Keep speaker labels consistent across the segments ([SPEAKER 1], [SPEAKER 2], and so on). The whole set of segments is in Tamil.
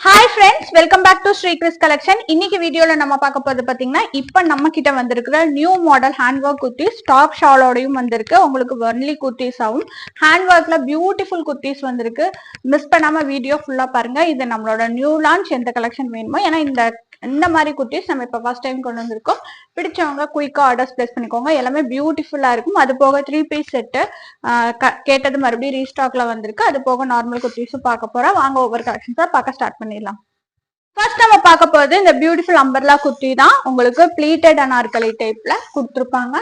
[SPEAKER 1] Hi friends, welcome back to Sri Chris Collection. இன்னைக்கு வீடியோல நம்ம பார்க்க போறது பாத்தீங்கன்னா இப்ப நம்ம கிட்ட வந்திருக்கிற new model handwork kurtis top ஷாலோடையும் வந்திருக்கு. உங்களுக்கு ஒன்லி குர்த்திஸ் ஆகும். ஹேண்ட்வொர்க்ல பியூட்டிஃபுல் குர்த்திஸ் வந்திருக்கு. மிஸ் பண்ணாம வீடியோ ஃபுல்லா பாருங்க. இது நம்மளோட நியூ லான்ச் எந்த கலெக்ஷன் வேணுமோ ஏன்னா இந்த மாதிரி குர்த்திஸ் நம்ம இப்ப ஃபர்ஸ்ட் டைம் கொண்டு வந்திருக்கோம். பிடிச்சவங்க குயிக்கா ஆர்டர்ஸ் பிளேஸ் பண்ணிக்கோங்க. எல்லாமே பியூட்டிஃபுல்லா இருக்கும். அது போக 3 பீஸ் செட்டு கேட்டது மறுபடியும் ரீஸ்டாக்ல வந்திருக்கு. அது போக நார்மல் குர்த்திஸும் பார்க்க போறோம். வாங்க ஒவ்வொரு கலெக்ஷன்ஸா பார்க்க ஸ்டார்ட் பண்ணிடலாம். ஃபர்ஸ்ட் நம்ம பார்க்க போறது இந்த பியூட்டிஃபுல் அம்பர்லா குர்த்தி தான். உங்களுக்கு ப்ளீட்டட் அனார்கலி டைப்ல கொடுத்துருப்பாங்க.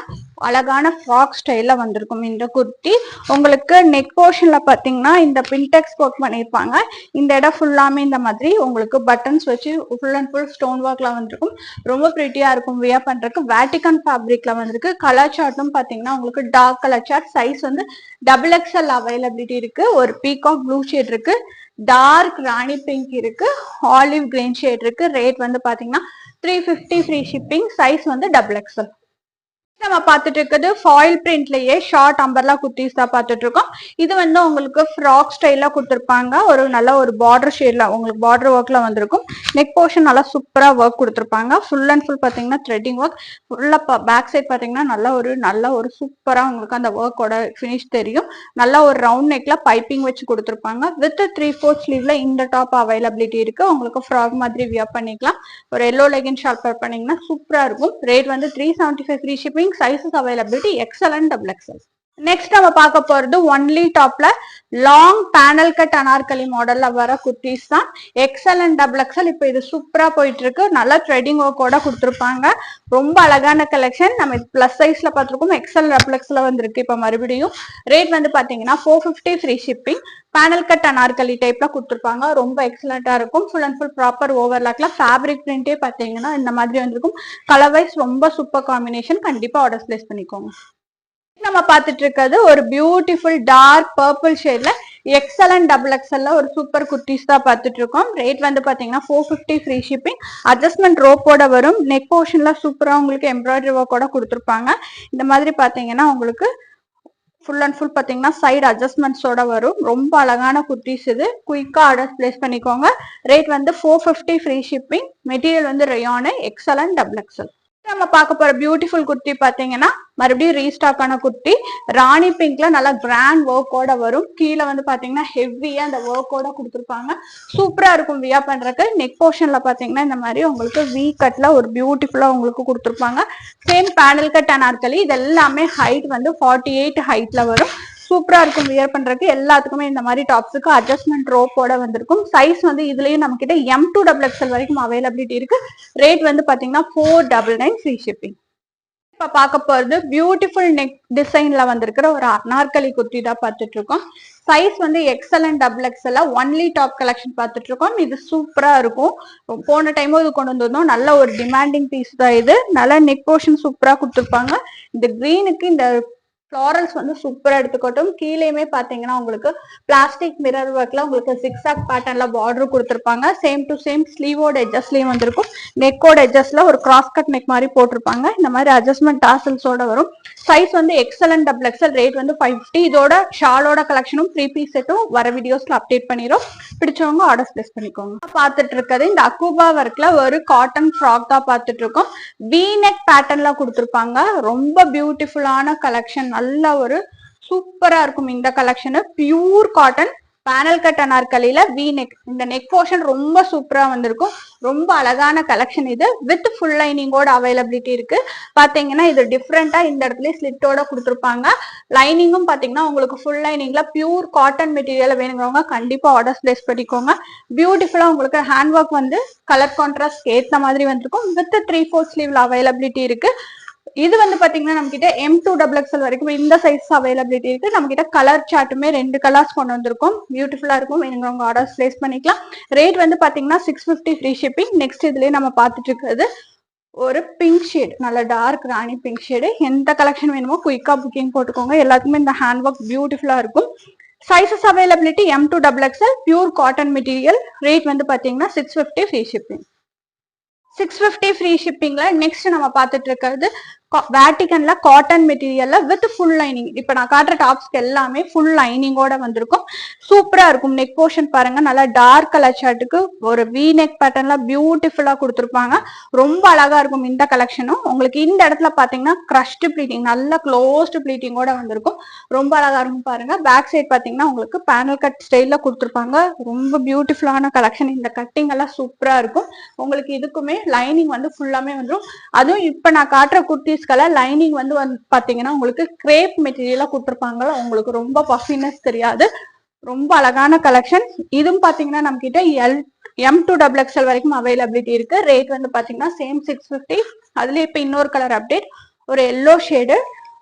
[SPEAKER 1] அழகான ஃப்ராக் ஸ்டைல்ல வந்திருக்கும் இந்த குர்த்தி. உங்களுக்கு நெக் போர்ஷன்ல பாத்தீங்கன்னா இந்த பின்டெக்ஸ் ஒர்க் பண்ணிருப்பாங்க. இந்த இடம் ஃபுல்லாமே இந்த மாதிரி உங்களுக்கு பட்டன்ஸ் வச்சு ஃபுல் அண்ட் ஃபுல் ஸ்டோன் ஒர்க்ல வந்திருக்கும். ரொம்ப பிரிட்டியா இருக்கும் வியர் பண்றதுக்கு. வேட்டிகன் ஃபேப்ரிக்ல வந்திருக்கு. கலர் சார்ட்டும் பாத்தீங்கன்னா உங்களுக்கு டார்க் கலர் சார்ட். சைஸ் வந்து XXL அவைலபிலிட்டி இருக்கு. ஒரு பீகாக் ப்ளூ ஷேட் இருக்கு. டார்க் ராணி பிங்க் இருக்கு. ஆலிவ் கிரீன் ஷேட் இருக்கு. ரேட் வந்து பாத்தீங்கன்னா 350 ஃப்ரீ ஷிப்பிங். சைஸ் வந்து XXL. நம்ம பார்த்துட்டு இருக்கிறது ஃபாயில் பிரிண்ட்லயே ஷார்ட் அம்பர்லா குர்த்திஸ் தான் பார்த்துட்டு இருக்கோம். இது வந்து உங்களுக்கு ஃப்ராக் ஸ்டைலா கொடுத்துருப்பாங்க. ஒரு நல்ல ஒரு பார்டர் ஷேட்ல உங்களுக்கு பார்டர் ஒர்க்ல வந்திருக்கும். நெக் போர்ஷன் நல்லா சூப்பரா ஒர்க் கொடுத்துருப்பாங்க. ஃபுல் அண்ட் ஃபுல் பாத்தீங்கன்னா த்ரெட்டிங் ஒர்க். ஃபுல்லா பேக் சைட் பாத்தீங்கன்னா நல்ல ஒரு சூப்பரா உங்களுக்கு அந்த ஒர்க்கோட ஃபினிஷ் தெரியும். நல்ல ஒரு ரவுண்ட் நெக்ல பைப்பிங் வச்சு கொடுத்துருப்பாங்க. வித் 3/4 ஸ்லீவ்ல இந்த டாப் அவைலபிலிட்டி இருக்கு. உங்களுக்கு ஃப்ராக் மாதிரி வியர் பண்ணிக்கலாம். ஒரு எல்லோ லெகின் ஷார்ட் பேர் பண்ணீங்கன்னா சூப்பரா இருக்கும். ரேட் வந்து 375 free shipping. Sizes availability XL and XXL. Next நம்ம பார்க்க போறது ஒன்லி டாப்ல லாங் பேனல் கட் அனார்கலி மாடல்ல வர குர்த்திஸ் தான். XL and XXL. இப்போ இது சூப்பரா போயிட்டு இருக்கு. நல்ல த்ரெட்டிங் ஒர்க்கோட கொடுத்துருப்பாங்க. ரொம்ப அழகான கலெக்ஷன். நம்ம பிளஸ் சைஸ்ல பார்த்துருக்கோம். XL XXL வந்திருக்கு. இப்போ மறுபடியும் ரேட் வந்து பாத்தீங்கன்னா 450 free shipping. Panel cut anarkali டைப்ல கொடுத்துருப்பாங்க. ரொம்ப எக்ஸலண்டா இருக்கும். ஃபுல் அண்ட் ஃபுல் ப்ராப்பர் ஓவர்லாக்ல ஃபேப்ரிக் பிரிண்டே பாத்தீங்கன்னா இந்த மாதிரி வந்திருக்கும். கலர் வைஸ் ரொம்ப சூப்பர் காம்பினேஷன். கண்டிப்பா ஆர்டர் பிளேஸ் பண்ணிக்கோங்க. நம்ம பார்த்துட்டு இருக்கிறது ஒரு பியூட்டிஃபுல் டார்க் பர்பிள் ஷேட்ல XL and XXL ஒரு சூப்பர் குர்த்திஸ் தான் பார்த்துட்டு இருக்கோம். ரேட் வந்து பாத்தீங்கன்னா 450 ஃப்ரீ ஷிப்பிங். அட்ஜஸ்ட்மெண்ட் ரோப்போட வரும். நெக் போர்ஷன்ல சூப்பரா உங்களுக்கு எம்ப்ராய்டரி ஒர்க்கோட கொடுத்துருப்பாங்க. இந்த மாதிரி பாத்தீங்கன்னா உங்களுக்கு ஃபுல் அண்ட் ஃபுல் பாத்தீங்கன்னா சைடு அட்ஜஸ்ட்மெண்ட்ஸோட வரும். ரொம்ப அழகான குர்த்திஸ் இது. குயிக்கா ஆர்டர் பிளேஸ் பண்ணிக்கோங்க. ரேட் வந்து 450 ஃப்ரீ ஷிப்பிங். மெட்டீரியல் வந்து ரயான் XL and XXL. நம்ம பார்க்க போற பியூட்டிஃபுல் குர்த்தி பாத்தீங்கன்னா மறுபடியும் ரீஸ்டாக் ஆன குர்த்தி. ராணி பிங்க்ல நல்லா கிராண்ட் ஒர்க்கோட வரும். கீழே வந்து பாத்தீங்கன்னா ஹெவியா அந்த ஒர்க்கோட கொடுத்துருப்பாங்க. சூப்பரா இருக்கும் வியர் பண்றதுக்கு. நெக் போர்ஷன்ல பாத்தீங்கன்னா இந்த மாதிரி உங்களுக்கு வி கட்ல ஒரு பியூட்டிஃபுல்லா உங்களுக்கு கொடுத்துருப்பாங்க. Same panel cut Anarkali. இது எல்லாமே ஹைட் வந்து 48 ஹைட்ல வரும். சூப்பரா இருக்கும் வியர் பண்றதுக்கு. எல்லாத்துக்குமே இந்த மாதிரி டாப்ஸுக்கு அட்ஜஸ்ட்மெண்ட் ரோப்போட வந்திருக்கும். சைஸ் வந்து இதுலயும் நம்ம கிட்ட M2 XXL வரைக்கும் அவைலபிலிட்டி இருக்கு. ரேட் வந்து பாத்தீங்கன்னா 499 ஃப்ரீ ஷிப்பிங். இப்ப பார்க்க போறது பியூட்டிஃபுல் நெக் டிசைன்ல வந்திருக்கிற ஒரு அனார்கலி குர்த்தி தான் பார்த்துட்டு இருக்கோம். சைஸ் வந்து XL and XXL only top collection பார்த்துட்டு இருக்கோம். இது சூப்பரா இருக்கும். போன டைமும் இது கொண்டு வந்திருந்தோம். நல்ல ஒரு டிமாண்டிங் பீஸ் தான் இது. நல்ல நெக் போர்ஷன் சூப்பரா கொடுத்துருப்பாங்க. இந்த கிரீனுக்கு இந்த ஃப்ளாரல்ஸ் வந்து சூப்பரா எடுத்துக்கட்டும். கீழேயுமே பாத்தீங்கன்னா உங்களுக்கு பிளாஸ்டிக் மிரர் ஒர்க்ல உங்களுக்கு சிக்ஸாக் பேட்டர்ன்ல பார்டர் கொடுத்துருப்பாங்க. சேம் டு சேம் ஸ்லீவோட எட்ஜஸ்லயும் வந்திருக்கும். நெக்கோட எட்ஜஸ்ல ஒரு கிராஸ் கட் நெக் மாதிரி போட்டிருப்பாங்க. இந்த மாதிரி அட்ஜஸ்ட்மெண்ட் டாசல்ஸோட வரும். சைஸ் வந்து XL and XXL. ரேட் வந்து 550. இதோட ஷாலோட கலெக்ஷனும் 3 பீஸ் செட்டும் வர வீடியோஸ்ல அப்டேட் பண்ணிரும். பிடிச்சவங்க ஆர்டர் பிளேஸ் பண்ணிக்கோங்க. பார்த்துட்டு இருக்கிறது இந்த அக்குபா ஒர்க்ல ஒரு காட்டன் ஃப்ராக் தான் பார்த்துட்டு இருக்கோம். வி நெக் பேட்டர்ன்ல கொடுத்துருப்பாங்க. ரொம்ப பியூட்டிஃபுல்லான கலெக்ஷன். நல்ல ஒரு சூப்பரா இருக்கும் இந்த collection. Pure cotton panel cut அனார்கலில வி நெக். இந்த நெக் போர்ஷன் ரொம்ப சூப்பரா வந்திருக்கும். ரொம்ப அழகான கலெக்ஷன் இது. வித் ஃபுல் லைனிங்கோட அவைலபிலிட்டி இருக்கு. பாத்தீங்கன்னா இது டிஃப்ரெண்டா இந்த இடத்துல ஸ்லிட்டோட கொடுத்துருப்பாங்க. லைனிங்கும் பாத்தீங்கன்னா உங்களுக்கு ஃபுல் லைனிங்ல பியூர் காட்டன் மெட்டீரியல் வேணுங்கிறவங்க கண்டிப்பா ஆர்டர் பிளேஸ் பண்ணிக்கோங்க. பியூட்டிஃபுல்லா உங்களுக்கு ஹேண்ட் ஒர்க் வந்து கலர் கான்ட்ராஸ்ட் ஏத்த மாதிரி வந்திருக்கும். வித் 3/4 ஸ்லீவ்ல அவைலபிலிட்டி இருக்கு. இது வந்து பாத்தீங்கன்னா நம்ம கிட்ட M2 XXL வரைக்கும் இந்த சைஸ் அவைலபிலிட்டி இருக்கு. நம்ம கிட்ட கலர் சார்ட்டுமே 2 கலர்ஸ் கொண்டு வந்திருக்கோம். பியூட்டிஃபுல்லா இருக்கும். வேணுங்க ஆர்டர்ஸ் பிளேஸ் பண்ணிக்கலாம். ரேட் வந்து பாத்தீங்கன்னா 650 ஃப்ரீ ஷிப்பிங். நெக்ஸ்ட் இதுலயே நம்ம பார்த்துட்டு இருக்கிறது ஒரு பிங்க் ஷேட். நல்ல டார்க் ராணி பிங்க் ஷேடு. எந்த கலெக்ஷன் வேணுமோ குயிக்கா புக்கிங் போட்டுக்கோங்க. எல்லாத்துக்குமே இந்த ஹேண்ட் ஒர்க் பியூட்டிஃபுல்லா இருக்கும். Sizes availability M2 XXL. Pure cotton material. Rate வந்து பாத்தீங்கன்னா 650 ஃப்ரீ ஷிப்பிங். 650 ஃப்ரீ ஷிப்பிங்ல நெக்ஸ்ட் நம்ம பார்த்துட்டு இருக்கிறது வேட்டிகன்ல காட்டன் மெட்டீரியல்ல வித் ஃபுல் லைனிங். இப்ப நான் காட்டுற டாப்ஸ்க்கு எல்லாமே ஃபுல் லைனிங்கோட வந்திருக்கும். சூப்பரா இருக்கும். நெக் போர்ஷன் பாருங்க, நல்லா டார்க் கலர் ஷர்ட்டுக்கு ஒரு வி நெக் பேட்டர்ன்ல பியூட்டிஃபுல்லா கொடுத்துருப்பாங்க. ரொம்ப அழகா இருக்கும் இந்த கலெக்ஷனும். உங்களுக்கு இந்த இடத்துல பாத்தீங்கன்னா கிரஷ்டு ப்ளீட்டிங், நல்ல க்ளோஸ்டு ப்ளீட்டிங்கோட வந்திருக்கும். ரொம்ப அழகா இருக்கும் பாருங்க. பேக் சைட் பாத்தீங்கன்னா உங்களுக்கு பேனல் கட் ஸ்டைல்ல கொடுத்துருப்பாங்க. ரொம்ப பியூட்டிஃபுல்லான கலெக்ஷன். இந்த கட்டிங் எல்லாம் சூப்பரா இருக்கும். உங்களுக்கு இதுக்குமே லைனிங் வந்து ஃபுல்லாமே வந்துடும். அதுவும் இப்ப நான் காட்டுற குர்த்திஸ்கெல்லாம் லைனிங் வந்து பாத்தீங்கன்னா உங்களுக்கு கிரேப் மெட்டீரியலா கொடுத்துருப்பாங்க. உங்களுக்கு ரொம்ப பஃபினஸ் தெரியாது. ரொம்ப அழகான கலெக்ஷன். இதுவும் பாத்தீங்கன்னா நம்ம கிட்ட M2XXL வரைக்கும் அவைலபிலிட்டி இருக்கு. ரேட் வந்து பாத்தீங்கன்னா சேம் 650. அதுல இப்ப இன்னொரு கலர் அப்டேட், ஒரு எல்லோ ஷேடு,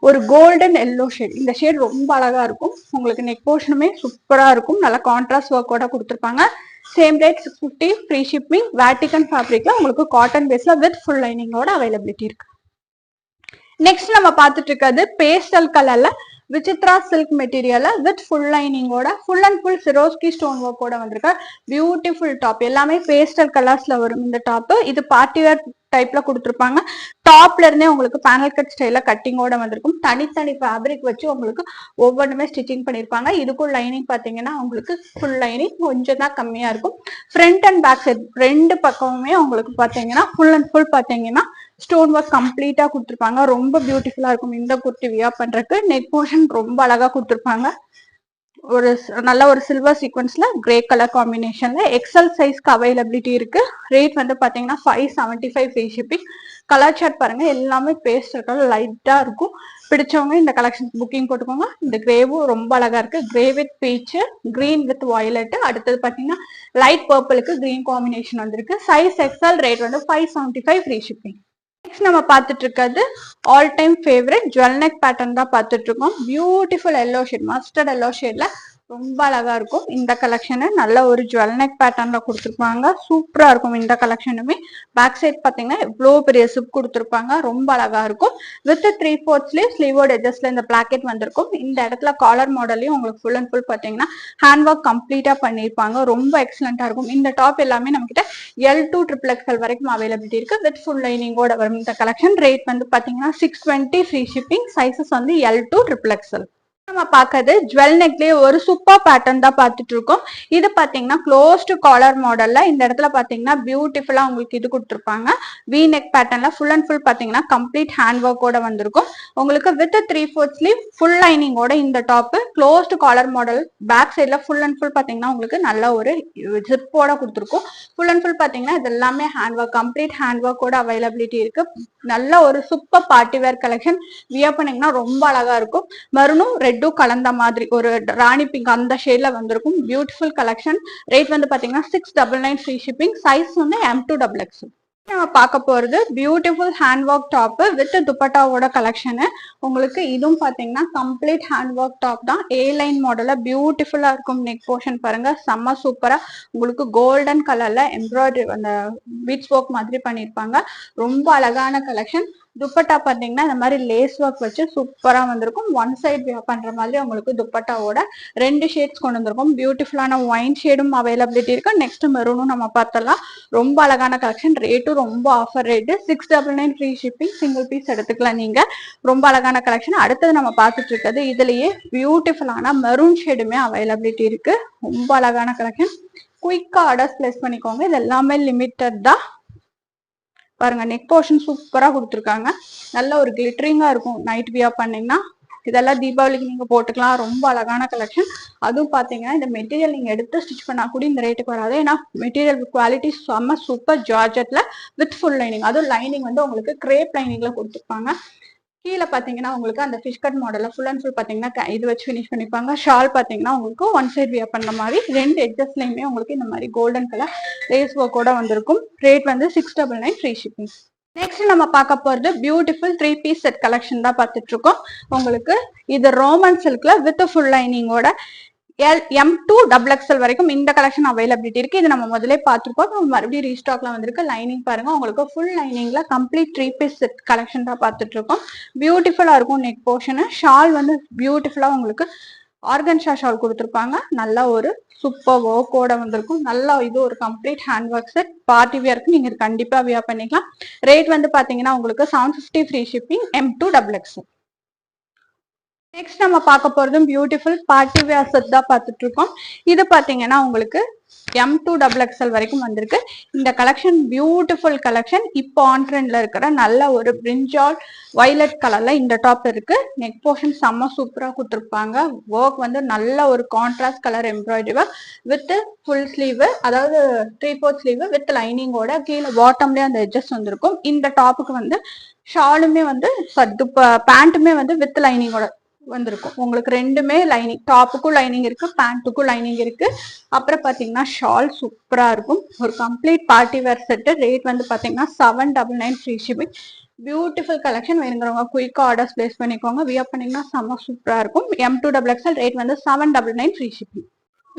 [SPEAKER 1] ஒரு கோல்டன் எல்லோ ஷேட். இந்த ஷேட் ரொம்ப அழகா இருக்கும். உங்களுக்கு நெக் போர்ஷனுமே சூப்பரா இருக்கும். நல்லா கான்ட்ராஸ்ட் ஒர்க்கோட கொடுத்துருப்பாங்க. Same rate 650, free shipping. Vatican ஃபேப்ரிக்ல உங்களுக்கு காட்டன் பேஸ்ல வித் ஃபுல் லைனிங்கோட அவைலபிலிட்டி இருக்கு. நெக்ஸ்ட் நம்ம பார்த்துட்டு இருக்கிறது பேஸ்டல் கலர்ல Vichitra silk material with full லைனிங்கோட full and full Swarovski stone ஒர்க்கோட வந்திருக்க பியூட்டிஃபுல் டாப். எல்லாமே பேஸ்டல் கலர்ஸ்ல வரும் இந்த டாப். இது பார்ட்டி வேர் டைப்ல கொடுத்துருப்பாங்க. டாப்ல இருந்தே உங்களுக்கு பேனல் கட் ஸ்டைல கட்டிங்கோட வந்திருக்கும். தனித்தனி ஃபேப்ரிக் வச்சு உங்களுக்கு ஒவ்வொன்றுமே ஸ்டிச்சிங் பண்ணிருப்பாங்க. இதுக்கும் லைனிங் பாத்தீங்கன்னா உங்களுக்கு ஃபுல் லைனிங் கொஞ்சம் தான் கம்மியா இருக்கும். ஃப்ரண்ட் அண்ட் பேக் சைட் ரெண்டு பக்கமுமே உங்களுக்கு பாத்தீங்கன்னா ஃபுல் அண்ட் ஃபுல் பாத்தீங்கன்னா ஸ்டோன் ஒர்க் கம்ப்ளீட்டா கொடுத்துருப்பாங்க. ரொம்ப பியூட்டிஃபுல்லா இருக்கும் இந்த குர்த்தி வியர் பண்றதுக்கு. நெக் போர்ஷன் ரொம்ப அழகா கொடுத்துருப்பாங்க. ஒரு நல்ல ஒரு சில்வர் சீக்வன்ஸ்ல கிரே கலர் காம்பினேஷன்ல எக்ஸல் சைஸ்க்கு அவைலபிலிட்டி இருக்கு. ரேட் வந்து பாத்தீங்கன்னா 575 ஃப்ரீ ஷிப்பிங். கலர் சார்ட் பாருங்க, எல்லாமே பேஸ்டல் கலர் லைட்டா இருக்கும். பிடிச்சவங்க இந்த கலெக்ஷன் புக்கிங் போட்டுக்கோங்க. இந்த கிரேவும் ரொம்ப அழகா இருக்கு. Grey with peach, green with violet. அடுத்தது பாத்தீங்கன்னா லைட் பர்பிளுக்கு கிரீன் காம்பினேஷன் வந்திருக்கு. Size XL. ரேட் வந்து 575 ஃப்ரீ ஷிப்பிங். நெக்ஸ்ட் நம்ம பார்த்துட்டு இருக்கிறது all time favourite jewel neck pattern தான் பார்த்துட்டு இருக்கோம். Beautiful yellow shade, mustard yellow ஷேட்ல ரொம்ப அழகா இருக்கும் இந்த கலெக்ஷனு. நல்ல ஒரு ஜுவல் நெக் பேட்டர்ன்ல கொடுத்துருப்பாங்க. சூப்பரா இருக்கும் இந்த கலெக்ஷனுமே. பேக் சைட் பாத்தீங்கன்னா இவ்வளோ பெரிய சிப் கொடுத்துருப்பாங்க. ரொம்ப அழகா இருக்கும். வித் 3/4 ஸ்லீவ், ஸ்லீவோட எட்ஜஸ்ல இந்த பிளாக்கெட் வந்திருக்கும். இந்த இடத்துல காலர் மாடலையும் உங்களுக்கு ஃபுல் அண்ட் ஃபுல் பாத்தீங்கன்னா ஹேண்ட் ஒர்க் கம்ப்ளீட்டா பண்ணிருப்பாங்க. ரொம்ப எக்ஸலண்டா இருக்கும். இந்த டாப் எல்லாமே நம்ம கிட்ட L2XXL வரைக்கும் அவைலபிலிட்டி இருக்கு. வித் ஃபுல் லைனிங்கோட வரும் இந்த கலெக்ஷன். ரேட் வந்து பாத்தீங்கன்னா 620 ஃப்ரீ ஷிப்பிங். சைசஸ் வந்து L2XXL. நம்ம பாக்குறது ஜுவல் நெக்லயே ஒரு சூப்பர் பேட்டர்ன் தான் பார்த்துட்டு இருக்கோம். இது பாத்தீங்கன்னா க்ளோஸ்டு காலர் மாடல்ல இந்த இடத்துல பாத்தீங்கன்னா பியூட்டிஃபுல்லா உங்களுக்கு இது கொடுத்துருப்பாங்க. வி நெக் பேட்டர்ன்ல ஃபுல் அண்ட் ஃபுல் பாத்தீங்கன்னா கம்ப்ளீட் ஹேண்ட் ஒர்க்கோட வந்திருக்கும். உங்களுக்கு வித் 3/4 ஸ்லீவ் ஃபுல் லைனிங்கோட இந்த top closed collar model. Back சைட்ல ஃபுல் அண்ட் ஃபுல் பாத்தீங்கன்னா உங்களுக்கு நல்ல ஒரு ஜிப்போட கொடுத்துருக்கும். ஃபுல் அண்ட் ஃபுல் பாத்தீங்கன்னா இது எல்லாமே ஹேண்ட் ஒர்க், கம்ப்ளீட் ஹேண்ட் ஒர்க்கோட அவைலபிலிட்டி இருக்கு. நல்ல ஒரு super party wear collection. Wear பண்ணீங்கன்னா ரொம்ப அழகா இருக்கும். மருணும் ரெட்டும் கலந்த மாதிரி ஒரு ராணி பிங்க் அந்த ஷேட்ல வந்திருக்கும். Beautiful collection. ரேட் வந்து பாத்தீங்கன்னா 699 ஃப்ரீ ஷிப்பிங். சைஸ் வந்து M2XXL. நம்ம பார்க்க போறது beautiful hand work top with துப்பட்டாவோட கலெக்ஷனு. உங்களுக்கு இதுவும் பாத்தீங்கன்னா கம்ப்ளீட் ஹேண்ட் ஒர்க் டாப் தான். ஏ லைன் மாடல்ல பியூட்டிஃபுல்லா இருக்கும். நெக் போர்ஷன் பாருங்க, செம்ம சூப்பரா உங்களுக்கு கோல்டன் கலர்ல எம்ப்ராய்டரி அந்த பீட்ஸ் ஒர்க் மாதிரி பண்ணிருப்பாங்க. ரொம்ப அழகான கலெக்ஷன். துப்பட்டா பாத்தீங்கன்னா இந்த மாதிரி லேஸ் ஒர்க் வச்சு சூப்பரா வந்திருக்கும். ஒன் சைட் வியர் பண்ற மாதிரி உங்களுக்கு துப்பட்டாவோட 2 ஷேட்ஸ் கொண்டு வந்திருக்கும். பியூட்டிஃபுல்லான ஒயின் ஷேடும் அவைலபிலிட்டி இருக்கு. நெக்ஸ்ட் மெரூனும் நம்ம பார்த்தலாம். ரொம்ப அழகான கலெக்ஷன். ரேட்டும் ரொம்ப offer rate 699 free shipping. Single piece எடுத்துக்கலாம் நீங்க. ரொம்ப அழகான கலெக்ஷன். அடுத்தது நம்ம பார்த்துட்டு இருக்கிறது இதுலயே பியூட்டிஃபுல்லான மெரூன் ஷேடுமே அவைலபிலிட்டி இருக்கு. ரொம்ப அழகான கலெக்ஷன். குயிக்கா ஆர்டர்ஸ் பிளேஸ் பண்ணிக்கோங்க. இது எல்லாமே லிமிட்டட் தான். பாருங்க, நெக் போர்ஷன் சூப்பரா கொடுத்துருக்காங்க. நல்ல ஒரு கிளிட்டரிங்கா இருக்கும். நைட் வியர் பண்ணீங்கன்னா இதெல்லாம் தீபாவளிக்கு நீங்க போட்டுக்கலாம். ரொம்ப அழகான கலெக்ஷன். அதுவும் பாத்தீங்கன்னா இந்த மெட்டீரியல் நீங்க எடுத்து ஸ்டிச் பண்ணா கூட இந்த ரேட்டுக்கு வராது. ஏன்னா மெட்டீரியல் குவாலிட்டி செம்ம சூப்பர் ஜார்ஜெட்ல வித் ஃபுல் லைனிங். அதுவும் லைனிங் வந்து உங்களுக்கு கிரேப் லைனிங்ல கொடுத்துருப்பாங்க. கீழே பாத்தீங்கன்னா உங்களுக்கு அந்த ஃபிஷ் கட் மாடல்ல ஃபுல் அண்ட் ஃபுல் பாத்தீங்கன்னா இது வச்சு ஃபினிஷ் பண்ணிப்பாங்க. ஷால் பாத்தீங்கன்னா உங்களுக்கு ஒன் சைட் வியர் பண்ண மாதிரி 2 எட்ஜஸ்லயுமே உங்களுக்கு இந்த மாதிரி கோல்டன் கலர் லேஸ் ஒர்க்கோட வந்திருக்கும். ரேட் வந்து 699 ஃப்ரீ ஷிப்பிங். நெக்ஸ்ட் நம்ம பார்க்க போறது பியூட்டிஃபுல் 3 பீஸ் செட் கலெக்ஷன் தான் பார்த்துட்டு இருக்கோம். உங்களுக்கு இது ரோமன் சில்க்ல வித் ஃபுல் லைனிங்கோட M2XXL வரைக்கும் இந்த கலெக்ஷன் அவைலபிலிட்டி இருக்கு. இது நம்ம முதல்ல பார்த்துருக்கோம். நம்ம மறுபடியும் ரீஸ்டாக்ல வந்திருக்கு. லைனிங் பாருங்க, உங்களுக்கு ஃபுல் லைனிங்ல கம்ப்ளீட் 3 பீஸ் செட் கலெக்ஷன் தான் பார்த்துட்டு இருக்கோம். பியூட்டிஃபுல்லா இருக்கும் நெக் போர்ஷன். ஷால் வந்து பியூட்டிஃபுல்லா உங்களுக்கு ஆர்கன்ஷா ஷால் கொடுத்துருப்பாங்க. நல்லா ஒரு சூப்பர் ஒர்க்கோட வந்திருக்கும். நல்லா இது ஒரு complete hand work set. Party வியருக்கு நீங்க கண்டிப்பா வியர் பண்ணிக்கலாம். ரேட் வந்து பாத்தீங்கன்னா உங்களுக்கு 750 free shipping M2 XXL. Next நம்ம பார்க்க போறதும் பியூட்டிஃபுல் பார்ட்டி வேர் செட் தான் பார்த்துட்டு இருக்கோம். இது பாத்தீங்கன்னா உங்களுக்கு M2 XXL வரைக்கும் வந்திருக்கு. இந்த கலெக்ஷன் பியூட்டிஃபுல் கலெக்ஷன். இப்போ ஆன் ட்ரெண்ட்ல இருக்கிற நல்ல ஒரு பிரிஞ்சால் வயலட் கலர்ல இந்த டாப் இருக்கு. நெக் போர்ஷன் செம்ம சூப்பரா கொடுத்துருப்பாங்க. ஒர்க் வந்து நல்ல ஒரு contrast colour embroidery work with full sleeve, அதாவது 3/4 ஸ்லீவ் வித் லைனிங்கோட கீழே பாட்டம்லயே அந்த எட்ஜஸ் வந்திருக்கும். இந்த டாப்புக்கு வந்து ஷாலுமே வந்து பேண்ட்டுமே வந்து வித் லைனிங்கோட வந்திருக்கும். உங்களுக்கு ரெண்டுமே லைனிங், டாப்புக்கும் லைனிங் இருக்கு, பேண்ட்டுக்கும் லைனிங் இருக்கு. அப்புறம் பாத்தீங்கன்னா ஷால் சூப்பரா இருக்கும். ஒரு complete party wear set. Rate வந்து பாத்தீங்கன்னா 799 ஃப்ரீ ஷிப்பிங். Beautiful collection. வேணுங்கிறவங்க குயிக்கா ஆர்டர்ஸ் பிளேஸ் பண்ணிக்கோங்க. வியர் பண்ணீங்கன்னா செம்ம சூப்பரா இருக்கும். M2 XXL. ரேட் வந்து 799 ஃப்ரீ ஷிப்பிங்.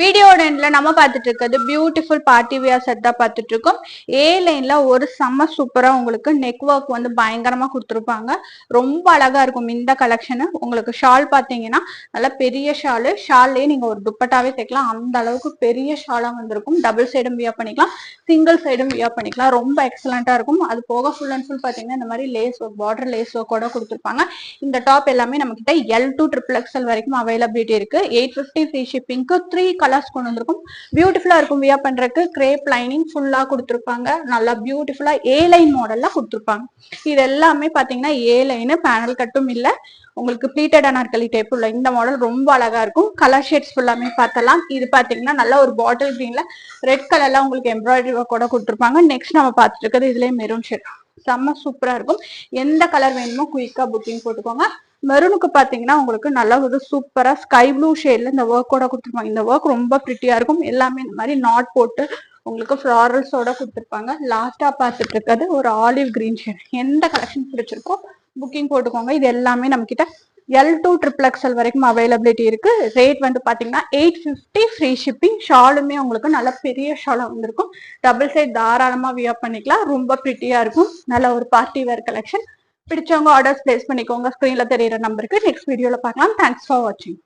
[SPEAKER 1] வீடியோட எண்ட்ல நம்ம பார்த்துட்டு இருக்கிறது பியூட்டிஃபுல் பார்ட்டி வியர் செட் தான் பார்த்துட்டு இருக்கோம். ஏ லைன்ல ஒரு செம்ம சூப்பரா உங்களுக்கு நெக் ஒர்க் வந்து பயங்கரமா கொடுத்துருப்பாங்க. ரொம்ப அழகா இருக்கும் இந்த கலெக்ஷன். உங்களுக்கு ஷால் பாத்தீங்கன்னா நல்லா பெரிய ஷாலு. ஷால்லே நீங்க ஒரு துப்பட்டாவே தைக்கலாம். அந்த அளவுக்கு பெரிய ஷாலா வந்திருக்கும். டபுள் சைடும் வியர் பண்ணிக்கலாம், சிங்கிள் சைடும் வியர் பண்ணிக்கலாம். ரொம்ப எக்ஸலண்டா இருக்கும். அது போக ஃபுல் அண்ட் ஃபுல் பாத்தீங்கன்னா இந்த மாதிரி லேஸ் ஒர்க், பார்டர் லேஸ் ஒர்க்கோட கொடுத்துருப்பாங்க. இந்த டாப் எல்லாமே நம்ம கிட்ட L2 XXL வரைக்கும் அவைலபிலிட்டி இருக்கு. 850 ஃப்ரீ ஷிப்பிங்க்கு 3 கலர்ஸ் கொண்டு வந்திருக்கும். பியூட்டிஃபுல்லா இருக்கும் வியர் பண்றதுக்கு. கிரேப் லைனிங் ஃபுல்லா கொடுத்துருப்பாங்க. நல்லா பியூட்டிஃபுல்லா ஏ லைன் மாடல்ல கொடுத்துருப்பாங்க. இது எல்லாமே பாத்தீங்கன்னா ஏ லைன், பேனல் கட்டும் இல்ல, உங்களுக்கு ப்ளீட்டட் அனார்கலி டைப் உள்ள இந்த மாடல் ரொம்ப அழகா இருக்கும். கலர் ஷேட்ஸ் ஃபுல்லாமே பார்த்தலாம். இது பாத்தீங்கன்னா நல்ல ஒரு பாட்டில் கிரீன்ல ரெட் கலர்ல உங்களுக்கு எம்ப்ராய்டரி ஒர்க் கூட கொடுத்துருப்பாங்க. நெக்ஸ்ட் நம்ம பார்த்துட்டு இருக்கிறது இதுலயே மெரூன் ஷேட். செம்ம சூப்பரா இருக்கும். எந்த கலர் வேணுமோ குயிக்கா புக்கிங் போட்டுக்கோங்க. மெரூனுக்கு பாத்தீங்கன்னா உங்களுக்கு நல்ல ஒரு சூப்பரா ஸ்கை ப்ளூ ஷேட்ல இந்த ஒர்க்கோட கொடுத்துருப்பாங்க. இந்த ஒர்க் ரொம்ப பிரிட்டியா இருக்கும். எல்லாமே இந்த மாதிரி நாட் போட்டு உங்களுக்கு ஃபிளாரல்ஸோட கொடுத்துருப்பாங்க. லாஸ்டா பார்த்துட்டு இருக்கிறது ஒரு ஆலிவ் கிரீன் ஷேட். எந்த கலெக்ஷன் பிடிச்சிருக்கோ புக்கிங் போட்டுக்கோங்க. இது எல்லாமே நம்ம கிட்ட L2 XXL வரைக்கும் அவைலபிலிட்டி இருக்கு. ரேட் வந்து பாத்தீங்கன்னா 850 ஃப்ரீ ஷிப்பிங். ஷாலுமே உங்களுக்கு நல்ல பெரிய ஷாலா வந்திருக்கும். டபுள் சைட் தாராளமா வியர் பண்ணிக்கலாம். ரொம்ப பிரிட்டியா இருக்கும். நல்ல ஒரு பார்ட்டி வேர் கலெக்ஷன். பிடிச்சவங்க ஆர்டர்ஸ் பிளேஸ் பண்ணிக்கோங்க. ஸ்கிரீன்ல தெரியுற நம்பருக்கு. நெக்ஸ்ட் வீடியோல பார்க்கலாம். தேங்க்ஸ் ஃபார் வாட்சிங்.